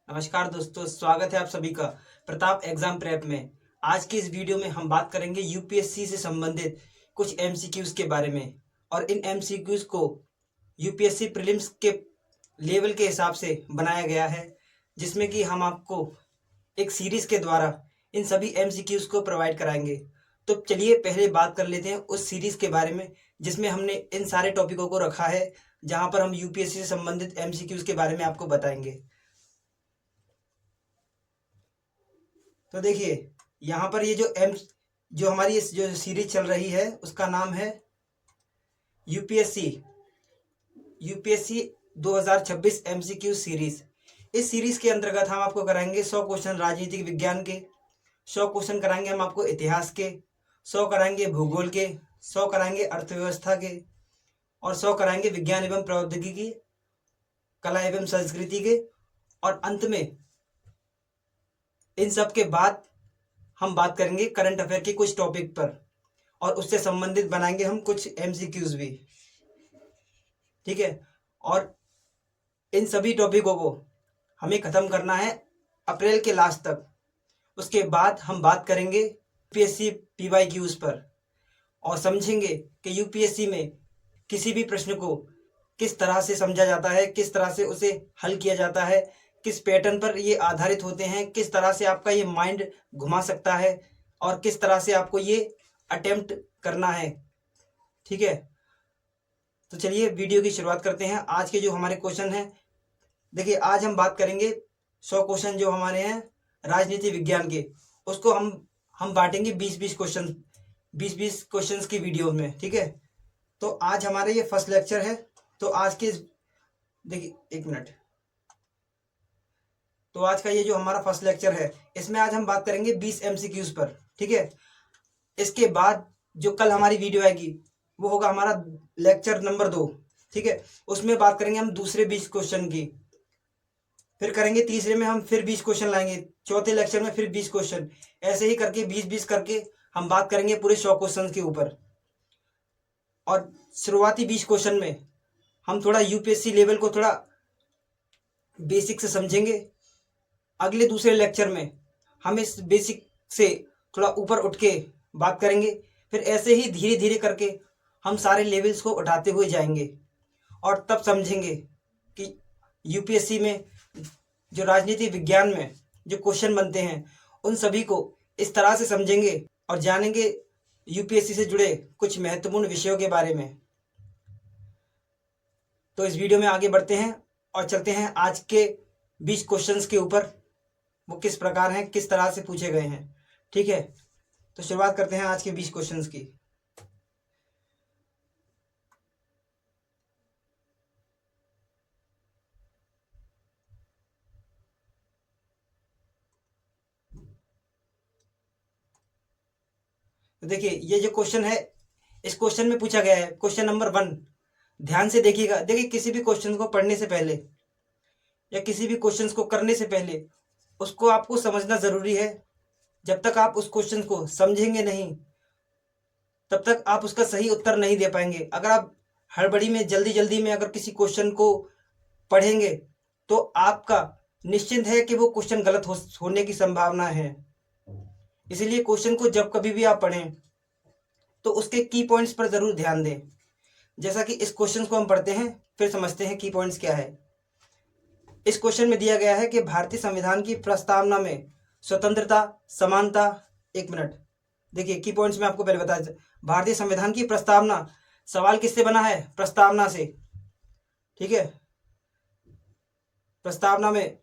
नमस्कार दोस्तों, स्वागत है आप सभी का प्रताप एग्जाम प्रेप में। आज के इस वीडियो में हम बात करेंगे यूपीएससी से संबंधित कुछ एमसीक्यूज के बारे में। और इन एमसीक्यूज को यूपीएससी प्रीलिम्स के लेवल के हिसाब से बनाया गया है, जिसमें कि हम आपको एक सीरीज के द्वारा इन सभी एमसीक्यूज को प्रोवाइड कराएंगे। तो चलिए पहले बात कर लेते हैं उस सीरीज के बारे में जिसमें हमने इन सारे टॉपिकों को रखा है, जहां पर हम यूपीएससी से संबंधित एमसीक्यूज के बारे में आपको बताएंगे। तो देखिए, यहाँ पर ये जो हमारी इस जो सीरीज चल रही है उसका नाम है यूपीएससी 2026 एमसीक्यू सीरीज। इस सीरीज के अंतर्गत हम आपको कराएंगे 100 क्वेश्चन राजनीतिक विज्ञान के, 100 क्वेश्चन कराएंगे हम आपको इतिहास के, 100 कराएंगे भूगोल के, 100 कराएंगे अर्थव्यवस्था के, और 100 कराएंगे विज्ञान एवं प्रौद्योगिकी, कला एवं संस्कृति के। और अंत में इन सब के बाद हम बात करेंगे करंट अफेयर के कुछ टॉपिक पर, और उससे संबंधित बनाएंगे हम कुछ एमसीक्यूज भी। ठीक है, और इन सभी टॉपिकों को हमें ख़त्म करना है अप्रैल के लास्ट तक। उसके बाद हम बात करेंगे यूपीएससी पीवाईक्यूज पर, और समझेंगे कि यूपीएससी में किसी भी प्रश्न को किस तरह से समझा जाता है, किस तरह से उसे हल किया जाता है, किस पैटर्न पर ये आधारित होते हैं, किस तरह से आपका ये माइंड घुमा सकता है, और किस तरह से आपको ये अटेम्प्ट करना है। ठीक है, तो चलिए वीडियो की शुरुआत करते हैं। आज के जो हमारे क्वेश्चन हैं, देखिए आज हम बात करेंगे 100 क्वेश्चन जो हमारे हैं राजनीति विज्ञान के, उसको हम बांटेंगे 20-20 क्वेश्चन, 20-20 क्वेश्चन की वीडियो में। ठीक है, तो आज हमारा ये फर्स्ट लेक्चर है। तो आज के देखिए, एक मिनट। तो आज का ये जो हमारा फर्स्ट लेक्चर है, इसमें आज हम बात करेंगे 20 एमसीक्यूज पर। ठीक है, इसके बाद जो कल हमारी वीडियो आएगी वो होगा हमारा लेक्चर नंबर 2। ठीक है, उसमें बात करेंगे हम दूसरे 20 क्वेश्चन की, फिर करेंगे तीसरे में हम फिर 20 क्वेश्चन लाएंगे, चौथे लेक्चर में फिर 20 क्वेश्चन, ऐसे ही करके 20-20 करके हम बात करेंगे पूरे 100 क्वेश्चन के ऊपर। और शुरुआती 20 क्वेश्चन में हम थोड़ा यूपीएससी लेवल को थोड़ा बेसिक से समझेंगे। अगले दूसरे लेक्चर में हम इस बेसिक से थोड़ा ऊपर उठ के बात करेंगे, फिर ऐसे ही धीरे धीरे करके हम सारे लेवल्स को उठाते हुए जाएंगे, और तब समझेंगे कि यूपीएससी में जो राजनीति विज्ञान में जो क्वेश्चन बनते हैं उन सभी को इस तरह से समझेंगे और जानेंगे यूपीएससी से जुड़े कुछ महत्वपूर्ण विषयों के बारे में। तो इस वीडियो में आगे बढ़ते हैं और चलते हैं आज के 20 क्वेश्चंस के ऊपर, वो किस प्रकार हैं, किस तरह से पूछे गए हैं। ठीक है, तो शुरुआत करते हैं आज के 20 क्वेश्चंस की। तो देखिए, ये जो क्वेश्चन है, इस क्वेश्चन में पूछा गया है क्वेश्चन नंबर 1। ध्यान से देखिएगा। देखिए, किसी भी क्वेश्चन को पढ़ने से पहले या किसी भी क्वेश्चन को करने से पहले उसको आपको समझना जरूरी है। जब तक आप उस क्वेश्चन को समझेंगे नहीं, तब तक आप उसका सही उत्तर नहीं दे पाएंगे। अगर आप हड़बड़ी में जल्दी जल्दी में अगर किसी क्वेश्चन को पढ़ेंगे तो आपका निश्चिंत है कि वो क्वेश्चन गलत होने की संभावना है। इसलिए क्वेश्चन को जब कभी भी आप पढ़ें तो उसके की पॉइंट्स पर जरूर ध्यान दें। जैसा कि इस क्वेश्चन को हम पढ़ते हैं, फिर समझते हैं की पॉइंट्स क्या है। इस क्वेश्चन में दिया गया है कि भारतीय संविधान की प्रस्तावना में स्वतंत्रता, समानता, एक मिनट, देखिए की पॉइंट्स में आपको पहले बताया। भारतीय संविधान की प्रस्तावना, सवाल किससे बना है? प्रस्तावना से। ठीक है, प्रस्तावना में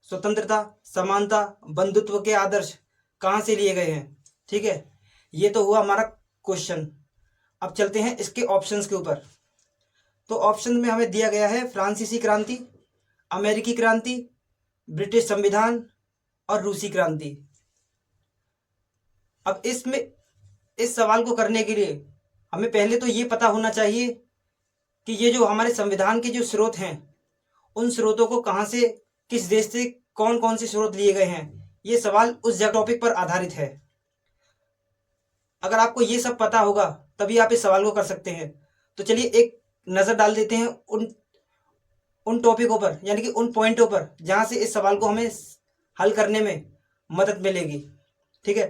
स्वतंत्रता, समानता, बंधुत्व के आदर्श कहां से लिए गए हैं? ठीक है, ये तो हुआ हमारा क्वेश्चन। अब चलते हैं इसके ऑप्शंस के ऊपर। तो ऑप्शन में हमें दिया गया है फ्रांसीसी क्रांति, अमेरिकी क्रांति, ब्रिटिश संविधान और रूसी क्रांति। अब इसमें इस सवाल को करने के लिए हमें पहले तो ये पता होना चाहिए कि ये जो हमारे संविधान के जो स्रोत हैं, उन स्रोतों को कहां से, किस देश से कौन कौन से स्रोत लिए गए हैं। ये सवाल उस जगह टॉपिक पर आधारित है। अगर आपको ये सब पता होगा तभी आप इस सवाल को कर सकते हैं। तो चलिए एक नजर डाल देते हैं उन टॉपिकों पर, यानी कि उन पॉइंटों पर जहां से इस सवाल को हमें हल करने में मदद मिलेगी। ठीक है,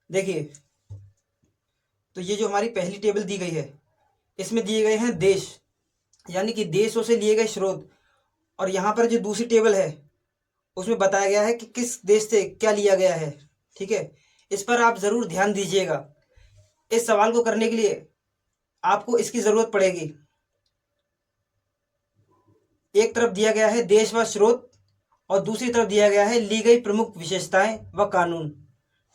देखिए, तो ये जो हमारी पहली टेबल दी गई है, इसमें दिए गए हैं देश, यानी कि देशों से लिए गए स्रोत। और यहाँ पर जो दूसरी टेबल है उसमें बताया गया है कि किस देश से क्या लिया गया है। ठीक है, इस पर आप ज़रूर ध्यान दीजिएगा। इस सवाल को करने के लिए आपको इसकी ज़रूरत पड़ेगी। एक तरफ दिया गया है देश व स्रोत, और दूसरी तरफ दिया गया है ली गई प्रमुख विशेषताएं व कानून।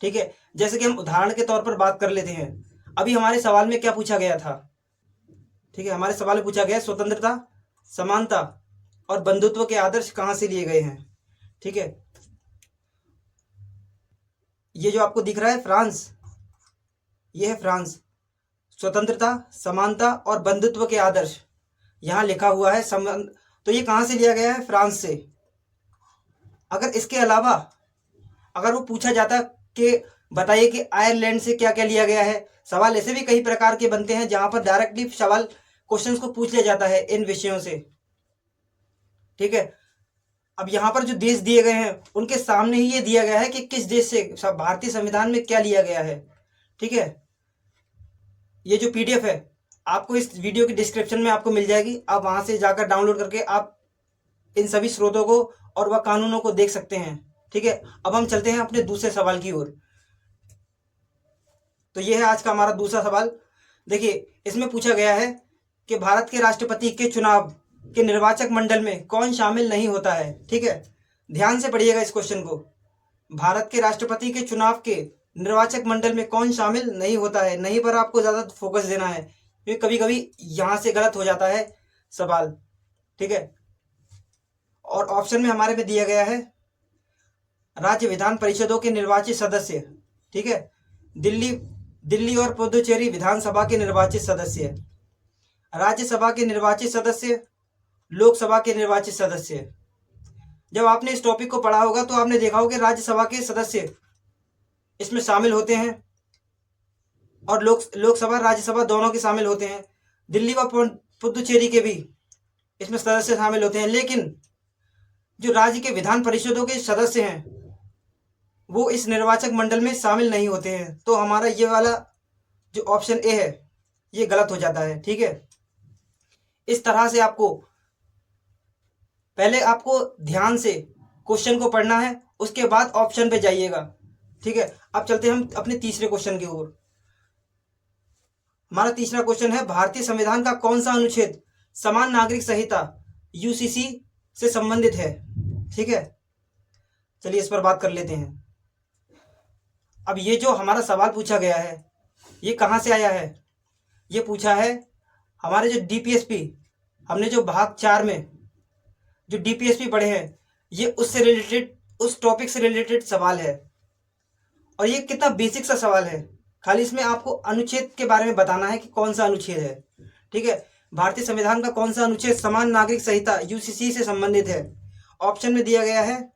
ठीक है, जैसे कि हम उदाहरण के तौर पर बात कर लेते हैं। अभी हमारे सवाल में क्या पूछा गया था? ठीक है, हमारे सवाल में पूछा गया स्वतंत्रता, समानता और बंधुत्व के आदर्श कहाँ से लिए गए हैं। ठीक है, ये जो आपको दिख रहा है फ्रांस, ये है फ्रांस। स्वतंत्रता, समानता और बंधुत्व के आदर्श यहाँ लिखा हुआ है। तो ये कहाँ से लिया गया है? फ्रांस से। अगर इसके अलावा अगर वो पूछा जाता कि बताइए कि आयरलैंड से क्या क्या लिया गया है, सवाल ऐसे भी कई प्रकार के बनते हैं जहां पर डायरेक्टली सवाल क्वेश्चंस को पूछ लिया जाता है इन विषयों से। ठीक है, अब यहाँ पर जो देश दिए गए हैं उनके सामने ही ये दिया गया है कि किस देश से भारतीय संविधान में क्या लिया गया है। ठीक है, ये जो पीडीएफ है आपको इस वीडियो की डिस्क्रिप्शन में आपको मिल जाएगी। आप वहां से जाकर डाउनलोड करके आप इन सभी स्रोतों को और वह कानूनों को देख सकते हैं। ठीक है, अब हम चलते हैं अपने दूसरे सवाल की ओर। तो यह है आज का हमारा दूसरा सवाल। देखिए, इसमें पूछा गया है कि भारत के राष्ट्रपति के चुनाव के निर्वाचक मंडल में कौन शामिल नहीं होता है। ठीक है, ध्यान से पढ़िएगा इस क्वेश्चन को। भारत के राष्ट्रपति के चुनाव के निर्वाचक मंडल में कौन शामिल नहीं होता है, नहीं पर आपको ज़्यादा फोकस देना है, क्योंकि कभी कभी यहाँ से गलत हो जाता है सवाल। ठीक है, और ऑप्शन में हमारे में दिया गया है राज्य विधान परिषदों के निर्वाचित सदस्य। ठीक है, दिल्ली और पुदुचेरी विधानसभा के निर्वाचित सदस्य, राज्यसभा के निर्वाचित सदस्य, लोकसभा के निर्वाचित सदस्य। जब आपने इस टॉपिक को पढ़ा होगा तो आपने देखा होगा कि राज्यसभा के सदस्य इसमें शामिल होते हैं और लोकसभा राज्यसभा दोनों के शामिल होते हैं। दिल्ली व पुदुचेरी के भी इसमें सदस्य शामिल होते हैं, लेकिन जो राज्य के विधान परिषदों के सदस्य हैं वो इस निर्वाचक मंडल में शामिल नहीं होते हैं। तो हमारा ये वाला जो ऑप्शन ए है ये गलत हो जाता है। ठीक है, इस तरह से आपको पहले आपको ध्यान से क्वेश्चन को पढ़ना है, उसके बाद ऑप्शन पे जाइएगा। ठीक है, अब चलते हैं हम अपने तीसरे क्वेश्चन की ओर। हमारा तीसरा क्वेश्चन है भारतीय संविधान का कौन सा अनुच्छेद समान नागरिक संहिता यूसीसी से संबंधित है। ठीक है, चलिए इस पर बात कर लेते हैं। अब ये जो हमारा सवाल पूछा गया है ये कहाँ से आया है? ये पूछा है हमारे जो डीपीएसपी, हमने जो भाग 4 में जो डीपीएसपी पढ़े हैं ये उससे रिलेटेड, उस टॉपिक से रिलेटेड सवाल है। और ये कितना बेसिक सा सवाल है, खाली इसमें आपको अनुच्छेद के बारे में बताना है कि कौन सा अनुच्छेद है। ठीक है, भारतीय संविधान का कौन सा अनुच्छेद समान नागरिक संहिता यूसीसी से संबंधित है। ऑप्शन में दिया गया है,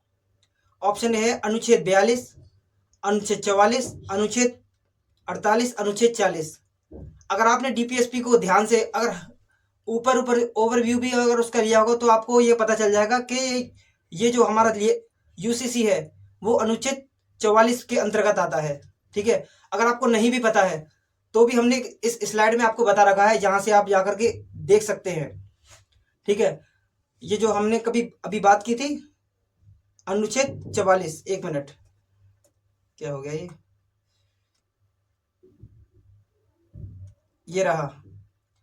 ऑप्शन है अनुच्छेद 42, अनुच्छेद 44, अनुच्छेद 48, अनुच्छेद 40। अगर आपने डीपीएसपी को ध्यान से अगर ऊपर ओवरव्यू भी अगर उसका लिया होगा तो आपको ये पता चल जाएगा कि ये जो हमारा यूसीसी है वो अनुच्छेद 44 के अंतर्गत आता है। ठीक है, अगर आपको नहीं भी पता है तो भी हमने इस स्लाइड में आपको बता रखा है, जहां से आप जाकर के देख सकते हैं। ठीक है, ये जो हमने कभी अभी बात की थी अनुच्छेद 44, एक मिनट, क्या हो गया ये रहा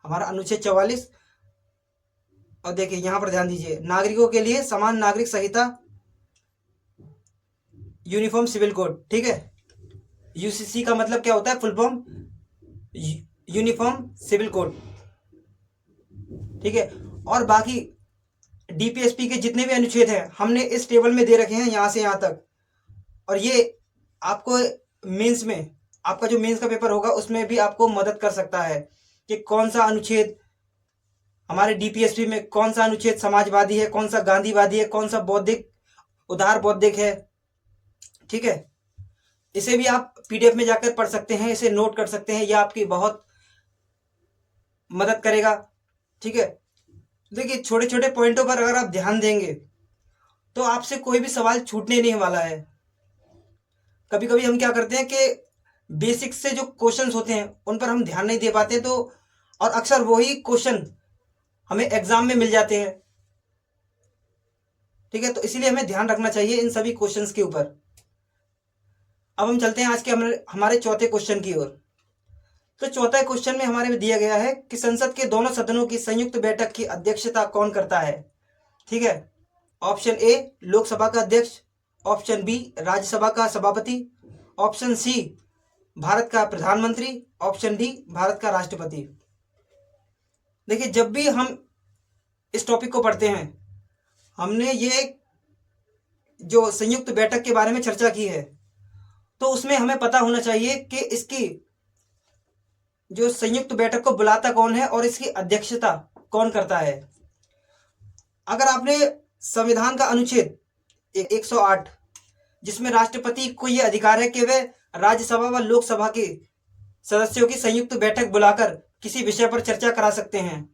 हमारा अनुच्छेद 44। और देखिए यहां पर ध्यान दीजिए, नागरिकों के लिए समान नागरिक संहिता यूनिफॉर्म सिविल कोड। ठीक है, यूसीसी का मतलब क्या होता है? Full form uniform civil code. ठीक है, और बाकी डीपीएसपी के जितने भी अनुच्छेद हैं हमने इस टेबल में दे रखे हैं यहां से यहां तक। और ये आपको मेंस में, आपका जो मेंस का पेपर होगा उसमें भी आपको मदद कर सकता है कि कौन सा अनुच्छेद हमारे डीपीएसपी में, कौन सा अनुच्छेद समाजवादी है, कौन सा गांधीवादी है, कौन सा बौद्धिक, उदार बौद्धिक है। ठीक है, इसे भी आप पीडीएफ में जाकर पढ़ सकते हैं, इसे नोट कर सकते हैं, यह आपकी बहुत मदद करेगा। ठीक है, देखिए छोटे छोटे पॉइंटों पर अगर आप ध्यान देंगे तो आपसे कोई भी सवाल छूटने नहीं वाला है। कभी कभी हम क्या करते हैं कि बेसिक से जो क्वेश्चंस होते हैं उन पर हम ध्यान नहीं दे पाते, तो और अक्सर वही क्वेश्चन हमें एग्जाम में मिल जाते हैं। ठीक है, तो इसीलिए हमें ध्यान रखना चाहिए इन सभी क्वेश्चंस के ऊपर। अब हम चलते हैं आज के हमारे चौथे क्वेश्चन की ओर। तो चौथा क्वेश्चन में हमारे दिया गया है कि संसद के दोनों सदनों की संयुक्त बैठक की अध्यक्षता कौन करता है। ठीक है, ऑप्शन ए लोकसभा का अध्यक्ष, ऑप्शन बी राज्यसभा का सभापति, ऑप्शन सी भारत का प्रधानमंत्री, ऑप्शन डी भारत का राष्ट्रपति। देखिए जब भी हम इस टॉपिक को पढ़ते हैं, हमने ये जो संयुक्त बैठक के बारे में चर्चा की है, तो उसमें हमें पता होना चाहिए कि इसकी जो संयुक्त बैठक को बुलाता कौन है और इसकी अध्यक्षता कौन करता है। अगर आपने संविधान का अनुच्छेद 108, जिसमें राष्ट्रपति को यह अधिकार है कि वे राज्यसभा व लोकसभा के सदस्यों की संयुक्त बैठक बुलाकर किसी विषय पर चर्चा करा सकते हैं।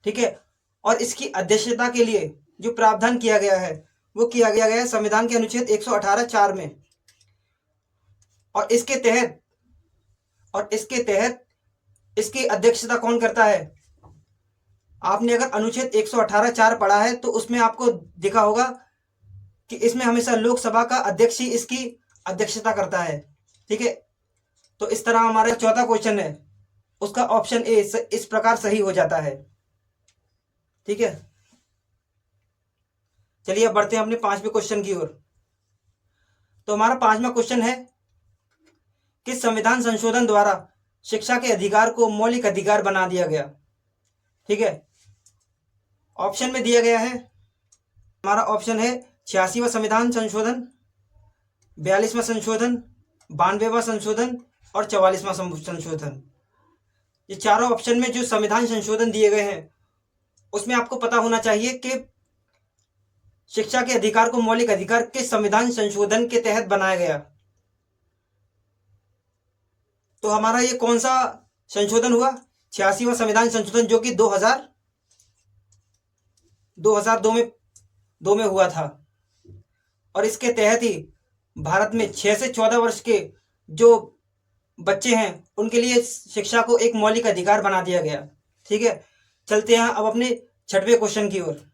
ठीक है, और इसकी अध्यक्षता के लिए जो प्रावधान किया गया है वो किया गया है संविधान के अनुच्छेद 118(4) में। और इसके तहत इसकी अध्यक्षता कौन करता है। आपने अगर अनुच्छेद 118(4) पढ़ा है तो उसमें आपको दिखा होगा कि इसमें हमेशा लोकसभा का अध्यक्ष ही इसकी अध्यक्षता करता है। ठीक है, तो इस तरह हमारा चौथा क्वेश्चन है उसका ऑप्शन ए इस प्रकार सही हो जाता है। ठीक है, चलिए अब बढ़ते हैं अपने पांचवें क्वेश्चन की ओर। तो हमारा पांचवा क्वेश्चन है कि संविधान संशोधन द्वारा शिक्षा के अधिकार को मौलिक अधिकार बना दिया गया। ठीक है, ऑप्शन में दिया गया है, हमारा ऑप्शन है 86वां संविधान संशोधन, 42वां संशोधन, 92वां संशोधन और 44वां संशोधन। ये चारों ऑप्शन में जो संविधान संशोधन दिए गए हैं उसमें आपको पता होना चाहिए कि शिक्षा के अधिकार को मौलिक अधिकार किस संविधान संशोधन के तहत बनाया गया। तो हमारा ये कौन सा संशोधन हुआ, 86वां संविधान संशोधन, जो कि 2002 में हुआ था। और इसके तहत ही भारत में 6 से 14 वर्ष के जो बच्चे हैं उनके लिए शिक्षा को एक मौलिक अधिकार बना दिया गया। ठीक है, चलते हैं अब अपने छठवें क्वेश्चन की ओर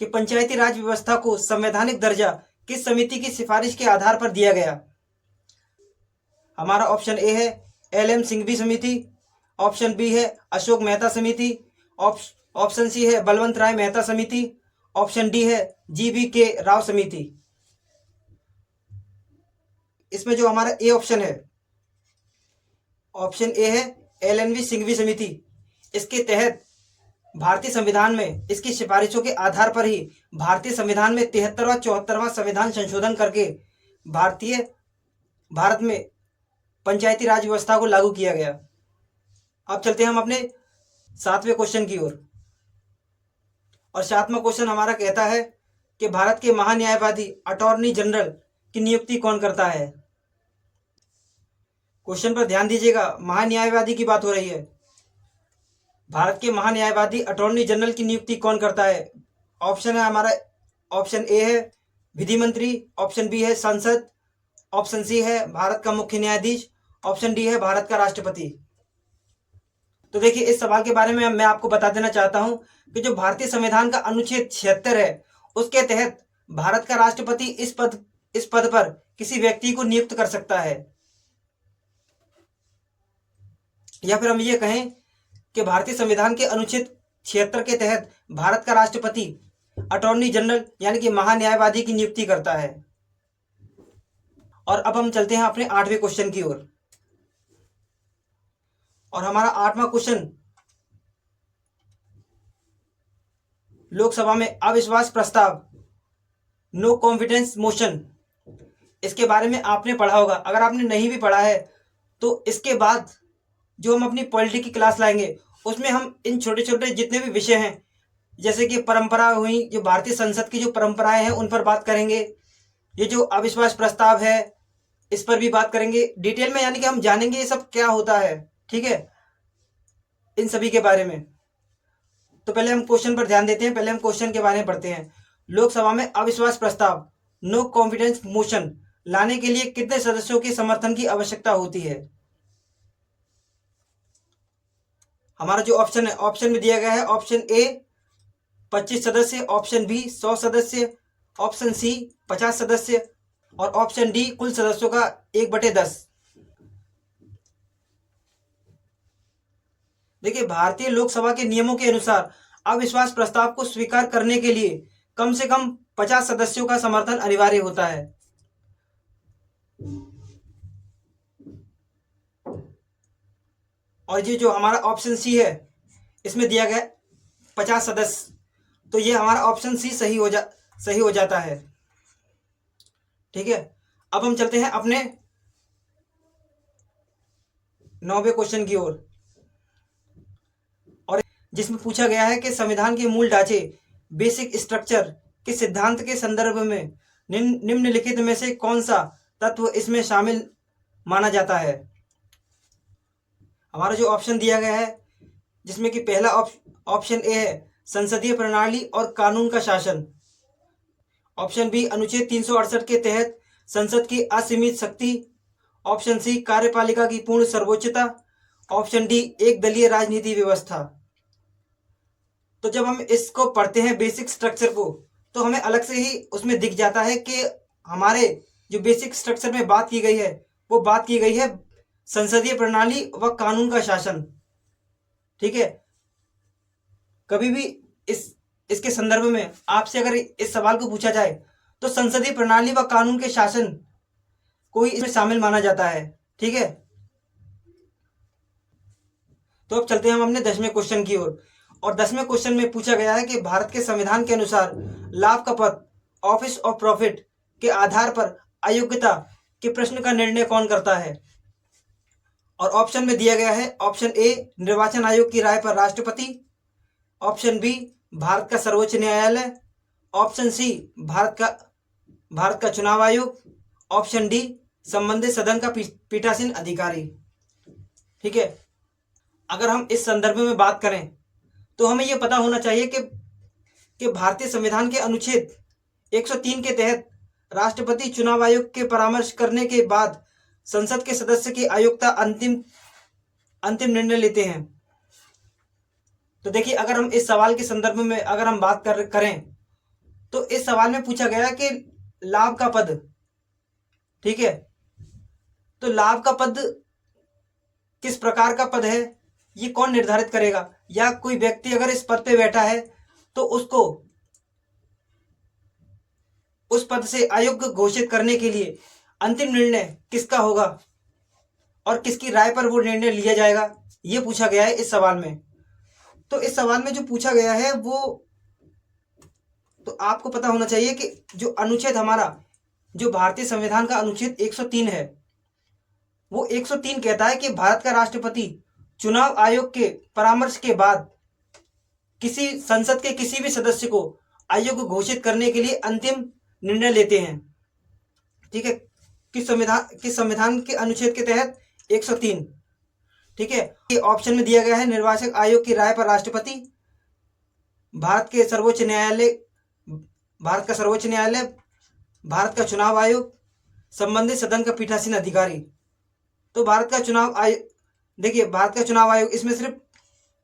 कि पंचायती राज व्यवस्था को संवैधानिक दर्जा किस समिति की सिफारिश के आधार पर दिया गया। हमारा ऑप्शन ए है LM सिंघवी समिति, ऑप्शन बी है अशोक मेहता समिति, ऑप्शन सी है बलवंत राय मेहता समिति, ऑप्शन डी है GVK राव समिति। इसमें जो हमारा ए ऑप्शन है, ऑप्शन ए है LNV सिंघवी समिति। इसके तहत भारतीय संविधान में इसकी सिफारिशों के आधार पर ही भारतीय संविधान में 73वां 74वां संविधान संशोधन करके भारत में पंचायती राज व्यवस्था को लागू किया गया। अब चलते हैं हम अपने सातवें क्वेश्चन की ओर। और सातवां क्वेश्चन हमारा कहता है कि भारत के महान्यायवादी अटॉर्नी जनरल की नियुक्ति कौन करता है। क्वेश्चन पर ध्यान दीजिएगा, महान्यायवादी की बात हो रही है। भारत के महान्यायवादी अटॉर्नी जनरल की नियुक्ति कौन करता है। ऑप्शन है हमारा, ऑप्शन ए है विधि मंत्री, ऑप्शन बी है संसद, ऑप्शन सी है भारत का मुख्य न्यायाधीश, ऑप्शन डी है भारत का राष्ट्रपति। तो देखिए इस सवाल के बारे में मैं आपको बता देना चाहता हूं कि जो भारतीय संविधान का अनुच्छेद 76 है उसके तहत भारत का राष्ट्रपति इस पद पर किसी व्यक्ति को नियुक्त कर सकता है। या फिर हम ये कहें कि भारतीय संविधान के अनुच्छेद 76 के तहत भारत का राष्ट्रपति अटॉर्नी जनरल यानी कि महान्यायवादी की नियुक्ति करता है। और अब हम चलते हैं अपने 8वें क्वेश्चन की ओर। और हमारा 8वां क्वेश्चन लोकसभा में अविश्वास प्रस्ताव, नो कॉन्फिडेंस मोशन, इसके बारे में आपने पढ़ा होगा। अगर आपने नहीं भी पढ़ा है तो इसके बाद जो हम अपनी पॉलिटी की क्लास लाएंगे उसमें हम इन छोटे छोटे जितने भी विषय हैं, जैसे कि परंपरा हुई, जो भारतीय संसद की जो परंपराएं हैं उन पर बात करेंगे। ये जो अविश्वास प्रस्ताव है इस पर भी बात करेंगे डिटेल में, यानी कि हम जानेंगे ये सब क्या होता है। ठीक है, इन सभी के बारे में। तो पहले हम क्वेश्चन पर ध्यान देते हैं, पहले हम क्वेश्चन के बारे में पढ़ते हैं। लोकसभा में अविश्वास प्रस्ताव नो कॉन्फिडेंस मोशन लाने के लिए कितने सदस्यों के समर्थन की आवश्यकता होती है? हमारा जो ऑप्शन है, ऑप्शन में दिया गया है ऑप्शन ए 25 सदस्य, ऑप्शन बी 100 सदस्य, ऑप्शन सी 50 सदस्य और ऑप्शन डी कुल सदस्यों का 1/10। देखिए, भारतीय लोकसभा के नियमों के अनुसार अविश्वास प्रस्ताव को स्वीकार करने के लिए कम से कम 50 सदस्यों का समर्थन अनिवार्य होता है। और ये जो हमारा ऑप्शन सी है, इसमें दिया गया 50 सदस्य, तो ये हमारा ऑप्शन सी सही हो जाता है। ठीक है, अब हम चलते हैं अपने 9वें क्वेश्चन की ओर, और जिसमें पूछा गया है कि संविधान के मूल ढांचे बेसिक स्ट्रक्चर के सिद्धांत के संदर्भ में निम्नलिखित में से कौन सा तत्व इसमें शामिल माना जाता है? हमारा जो ऑप्शन दिया गया है, जिसमें कि पहला ऑप्शन ए है संसदीय प्रणाली और कानून का शासन, ऑप्शन बी अनुच्छेद 368 के तहत संसद की असीमित शक्ति, ऑप्शन सी कार्यपालिका की पूर्ण सर्वोच्चता, ऑप्शन डी एक दलीय राजनीति व्यवस्था। तो जब हम इसको पढ़ते हैं बेसिक स्ट्रक्चर को, तो हमें अलग से ही उसमें दिख जाता है कि हमारे जो बेसिक स्ट्रक्चर में बात की गई है, वो बात की गई है संसदीय प्रणाली व कानून का शासन। ठीक है, कभी भी इसके संदर्भ में आपसे अगर इस सवाल को पूछा जाए तो संसदीय प्रणाली व कानून के शासन को ही इसमें शामिल माना जाता है। ठीक है, तो अब चलते हैं हम अपने 10वें क्वेश्चन की ओर, और 10वें क्वेश्चन में पूछा गया है कि भारत के संविधान के अनुसार लाभ का पद ऑफिस ऑफ प्रॉफिट के आधार पर अयोग्यता के प्रश्न का निर्णय कौन करता है? और ऑप्शन में दिया गया है ऑप्शन ए निर्वाचन आयोग की राय पर राष्ट्रपति, ऑप्शन बी भारत का सर्वोच्च न्यायालय, ऑप्शन सी भारत का चुनाव आयोग, ऑप्शन डी संबंधित सदन का पीठासीन अधिकारी। ठीक है, अगर हम इस संदर्भ में बात करें तो हमें यह पता होना चाहिए कि भारतीय संविधान के अनुच्छेद 103 के तहत राष्ट्रपति चुनाव आयोग के परामर्श करने के बाद संसद के सदस्य की अयोग्यता अंतिम निर्णय लेते हैं। तो देखिए, अगर हम इस सवाल के संदर्भ में अगर हम बात करें तो इस सवाल में पूछा गया कि लाभ का पद, ठीक है, तो लाभ का पद किस प्रकार का पद है ये कौन निर्धारित करेगा? या कोई व्यक्ति अगर इस पद पे बैठा है तो उसको उस पद से अयोग्य घोषित करने के लिए अंतिम निर्णय किसका होगा और किसकी राय पर वो निर्णय लिया जाएगा, ये पूछा गया है इस सवाल में। तो इस सवाल में जो पूछा गया है वो, तो आपको पता होना चाहिए कि जो अनुच्छेद हमारा, जो भारतीय संविधान का अनुच्छेद 103 है, वो 103 कहता है कि भारत का राष्ट्रपति चुनाव आयोग के परामर्श के बाद किसी संसद के किसी भी सदस्य को अयोग्य घोषित करने के लिए अंतिम निर्णय लेते हैं। ठीक है, किस संविधान के अनुच्छेद के तहत? 103। ठीक है, ये ऑप्शन में दिया गया है निर्वाचन आयोग की राय पर राष्ट्रपति, भारत का सर्वोच्च न्यायालय, भारत का चुनाव आयोग, संबंधित सदन का पीठासीन अधिकारी। तो भारत का चुनाव आयोग, देखिए भारत का चुनाव आयोग, इसमें सिर्फ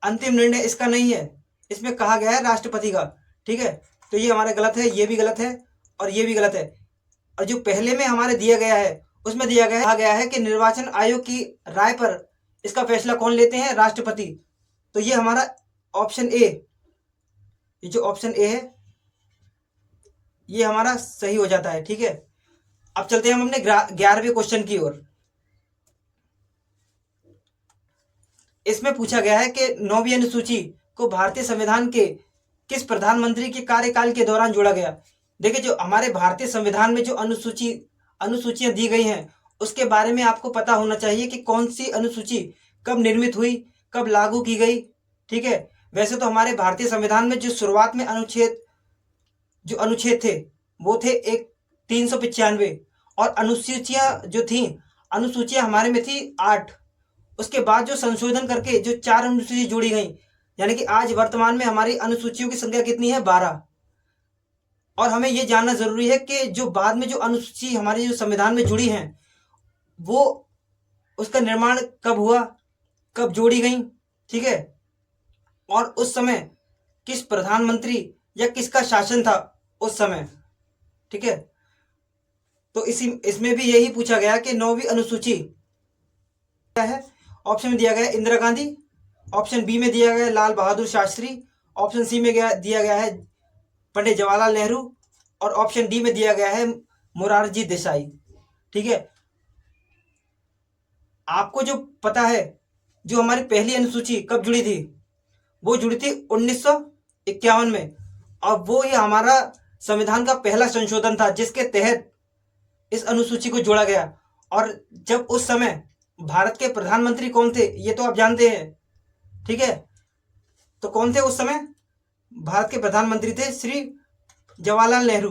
अंतिम निर्णय इसका नहीं है, इसमें कहा गया है राष्ट्रपति का। ठीक है, तो ये हमारा गलत है, ये भी गलत है और ये भी गलत है। और जो पहले में हमारे दिया गया है उसमें कहा गया है कि निर्वाचन आयोग की राय पर इसका फैसला कौन लेते हैं? राष्ट्रपति। तो ये हमारा ऑप्शन ए, ये जो ऑप्शन ए है ये हमारा सही हो जाता है। ठीक है, अब चलते हैं हम अपने 11वें क्वेश्चन की ओर। इसमें पूछा गया है कि 9वीं अनुसूची को भारतीय संविधान के किस प्रधानमंत्री के कार्यकाल के दौरान जोड़ा गया? देखिए, जो हमारे भारतीय संविधान में जो अनुसूचियां दी गई हैं उसके बारे में आपको पता होना चाहिए कि कौन सी अनुसूची कब निर्मित हुई, कब लागू की गई। ठीक है, वैसे तो हमारे भारतीय संविधान में जो शुरुआत में अनुच्छेद थे वो थे 395, और अनुसूचियां हमारे में थी 8, उसके बाद जो संशोधन करके जो 4 अनुसूची जोड़ी गई, यानी कि आज वर्तमान में हमारी अनुसूचियों की संख्या कितनी है? 12। और हमें ये जानना जरूरी है कि जो बाद में जो अनुसूची हमारे जो संविधान में जुड़ी हैं, वो उसका निर्माण कब हुआ, कब जोड़ी गई, ठीक है, और उस समय किस प्रधानमंत्री या किसका शासन था उस समय, ठीक है। तो इसमें भी यही पूछा गया कि 9वीं अनुसूची क्या है। ऑप्शन में दिया गया इंदिरा गांधी, ऑप्शन बी में दिया गया लाल बहादुर शास्त्री, ऑप्शन सी में दिया गया है पंडित जवाहरलाल नेहरू, और ऑप्शन डी में दिया गया है मोरारजी देसाई, ठीक है। आपको जो पता है, जो हमारी पहली अनुसूची कब जुड़ी थी? वो जुड़ी थी 1951 में, और वो ही हमारा संविधान का पहला संशोधन था जिसके तहत इस अनुसूची को जोड़ा गया। और जब उस समय भारत के प्रधानमंत्री कौन थे, ये तो आप जानते हैं, ठीक है। तो कौन थे उस समय? भारत के प्रधानमंत्री थे श्री जवाहरलाल नेहरू।